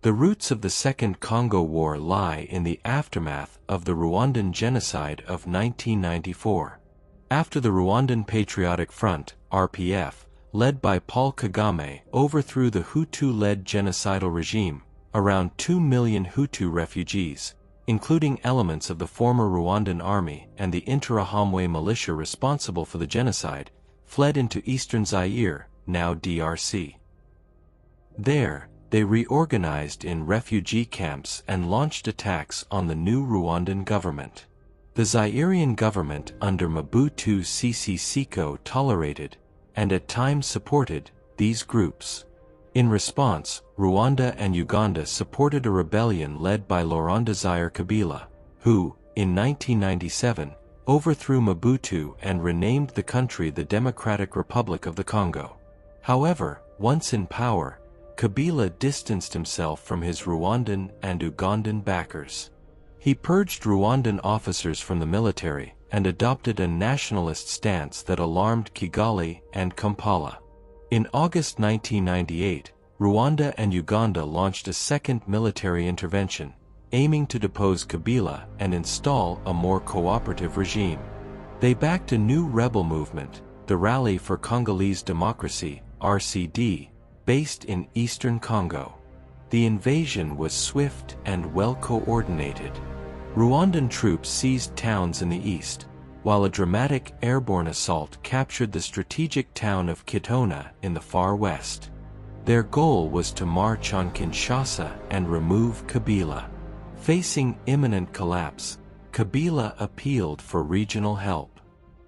The roots of the Second Congo War lie in the aftermath of the Rwandan Genocide of 1994. After the Rwandan Patriotic Front, RPF, led by Paul Kagame, overthrew the Hutu-led genocidal regime, around 2 million Hutu refugees, including elements of the former Rwandan army and the Interahamwe militia responsible for the genocide, fled into eastern Zaire, now DRC. There, they reorganized in refugee camps and launched attacks on the new Rwandan government. The Zairean government under Mobutu Sese Seko tolerated, and at times supported, these groups. In response, Rwanda and Uganda supported a rebellion led by Laurent-Désiré Kabila, who, in 1997, overthrew Mobutu and renamed the country the Democratic Republic of the Congo. However, once in power, Kabila distanced himself from his Rwandan and Ugandan backers. He purged Rwandan officers from the military and adopted a nationalist stance that alarmed Kigali and Kampala. In August 1998, Rwanda and Uganda launched a second military intervention, aiming to depose Kabila and install a more cooperative regime. They backed a new rebel movement, the Rally for Congolese Democracy, RCD, based in eastern Congo. The invasion was swift and well coordinated. Rwandan troops seized towns in the east, while a dramatic airborne assault captured the strategic town of Kitona in the far west. Their goal was to march on Kinshasa and remove Kabila. Facing imminent collapse, Kabila appealed for regional help.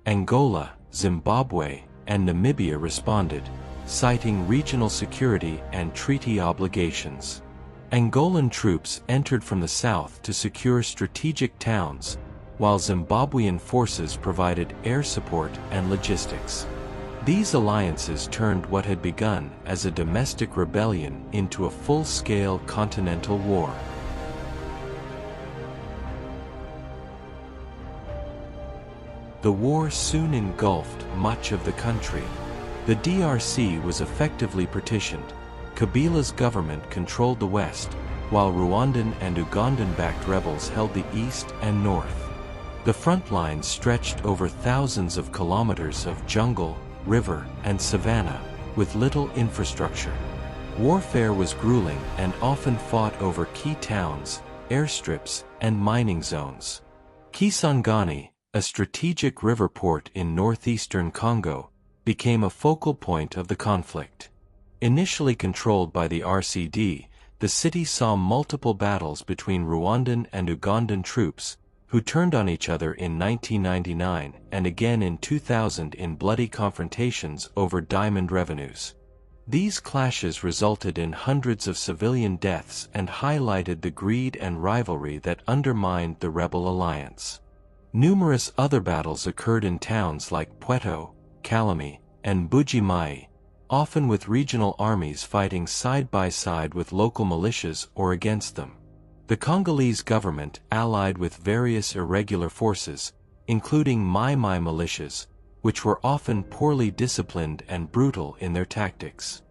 Angola, Zimbabwe, and Namibia responded, citing regional security and treaty obligations. Angolan troops entered from the south to secure strategic towns, while Zimbabwean forces provided air support and logistics. These alliances turned what had begun as a domestic rebellion into a full-scale continental war. The war soon engulfed much of the country. The DRC was effectively partitioned. Kabila's government controlled the west, while Rwandan and Ugandan-backed rebels held the east and north. The front lines stretched over thousands of kilometers of jungle, river, and savanna, with little infrastructure. Warfare was grueling and often fought over key towns, airstrips, and mining zones. Kisangani, a strategic river port in northeastern Congo, became a focal point of the conflict. Initially controlled by the RCD, the city saw multiple battles between Rwandan and Ugandan troops, who turned on each other in 1999 and again in 2000 in bloody confrontations over diamond revenues. These clashes resulted in hundreds of civilian deaths and highlighted the greed and rivalry that undermined the rebel alliance. Numerous other battles occurred in towns like Pweto, Kalemie, and Buji-Mayi, often with regional armies fighting side by side with local militias or against them. The Congolese government allied with various irregular forces, including Mai-Mai militias, which were often poorly disciplined and brutal in their tactics.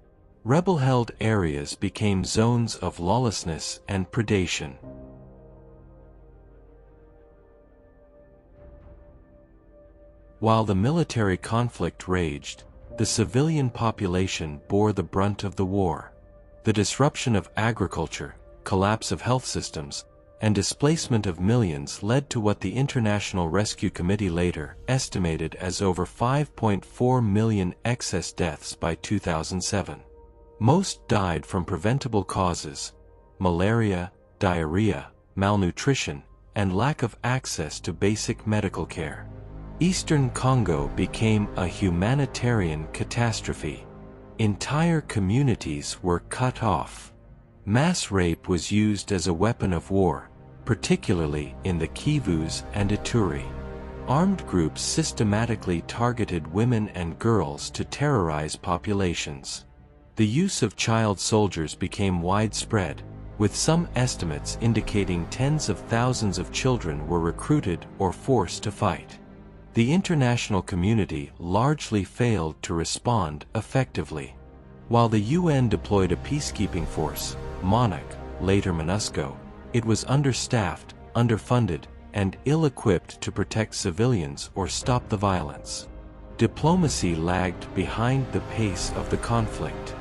Rebel-held areas became zones of lawlessness and predation. While the military conflict raged, the civilian population bore the brunt of the war. The disruption of agriculture, collapse of health systems, and displacement of millions led to what the International Rescue Committee later estimated as over 5.4 million excess deaths by 2007. Most died from preventable causes: malaria, diarrhea, malnutrition, and lack of access to basic medical care. Eastern Congo became a humanitarian catastrophe. Entire communities were cut off. Mass rape was used as a weapon of war, particularly in the Kivus and Ituri. Armed groups systematically targeted women and girls to terrorize populations. The use of child soldiers became widespread, with some estimates indicating tens of thousands of children were recruited or forced to fight. The international community largely failed to respond effectively. While the UN deployed a peacekeeping force, MONUC, later MONUSCO, it was understaffed, underfunded, and ill-equipped to protect civilians or stop the violence. Diplomacy lagged behind the pace of the conflict.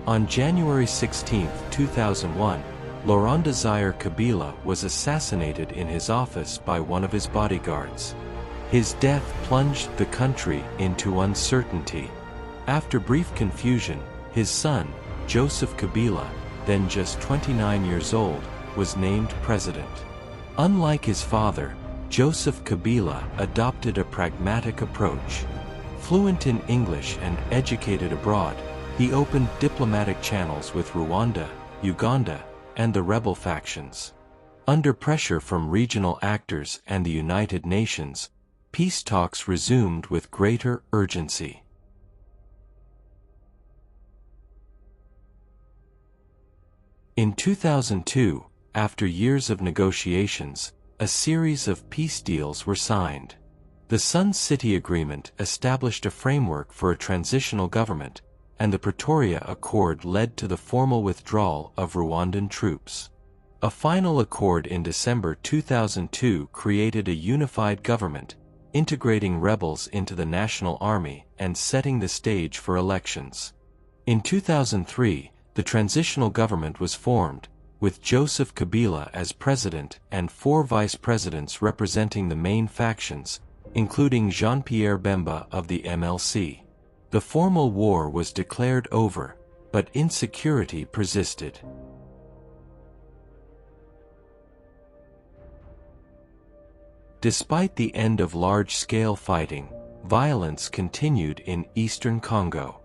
On January 16, 2001, Laurent-Désiré Kabila was assassinated in his office by one of his bodyguards. His death plunged the country into uncertainty. After brief confusion, his son, Joseph Kabila, then just 29 years old, was named president. Unlike his father, Joseph Kabila adopted a pragmatic approach. Fluent in English and educated abroad, he opened diplomatic channels with Rwanda, Uganda, and the rebel factions. Under pressure from regional actors and the United Nations, peace talks resumed with greater urgency. In 2002, after years of negotiations, a series of peace deals were signed. The Sun City Agreement established a framework for a transitional government, and the Pretoria Accord led to the formal withdrawal of Rwandan troops. A final accord in December 2002 created a unified government, integrating rebels into the national army and setting the stage for elections. In 2003, the transitional government was formed, with Joseph Kabila as president and 4 vice presidents representing the main factions, including Jean-Pierre Bemba of the MLC. The formal war was declared over, but insecurity persisted. Despite the end of large-scale fighting, violence continued in eastern Congo.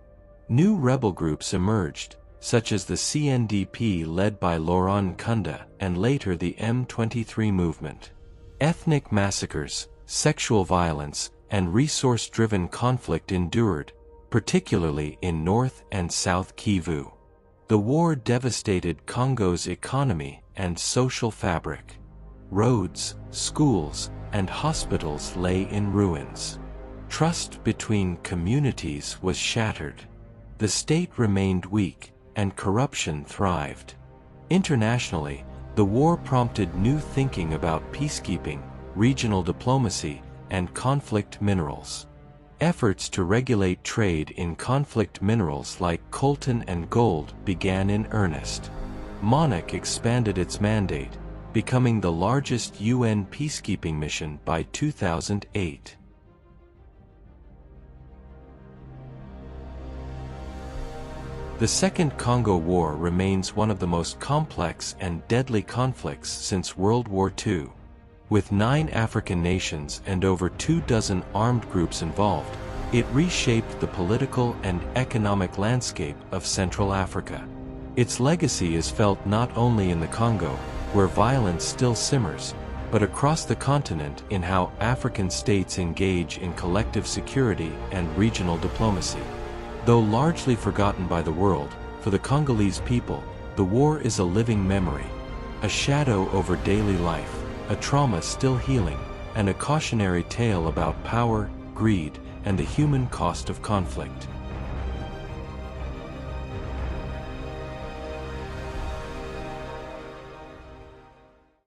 New rebel groups emerged, such as the CNDP led by Laurent Nkunda and later the M23 movement. Ethnic massacres, sexual violence, and resource-driven conflict endured, particularly in North and South Kivu. The war devastated Congo's economy and social fabric. Roads, schools, and hospitals lay in ruins. Trust between communities was shattered. The state remained weak, and corruption thrived. Internationally, the war prompted new thinking about peacekeeping, regional diplomacy, and conflict minerals. Efforts to regulate trade in conflict minerals like coltan and gold began in earnest. MONUC expanded its mandate, becoming the largest UN peacekeeping mission by 2008. The Second Congo War remains one of the most complex and deadly conflicts since World War II. With 9 African nations and over 24 armed groups involved, it reshaped the political and economic landscape of Central Africa. Its legacy is felt not only in the Congo, where violence still simmers, but across the continent in how African states engage in collective security and regional diplomacy. Though largely forgotten by the world, for the Congolese people, the war is a living memory, a shadow over daily life, a trauma still healing, and a cautionary tale about power, greed, and the human cost of conflict.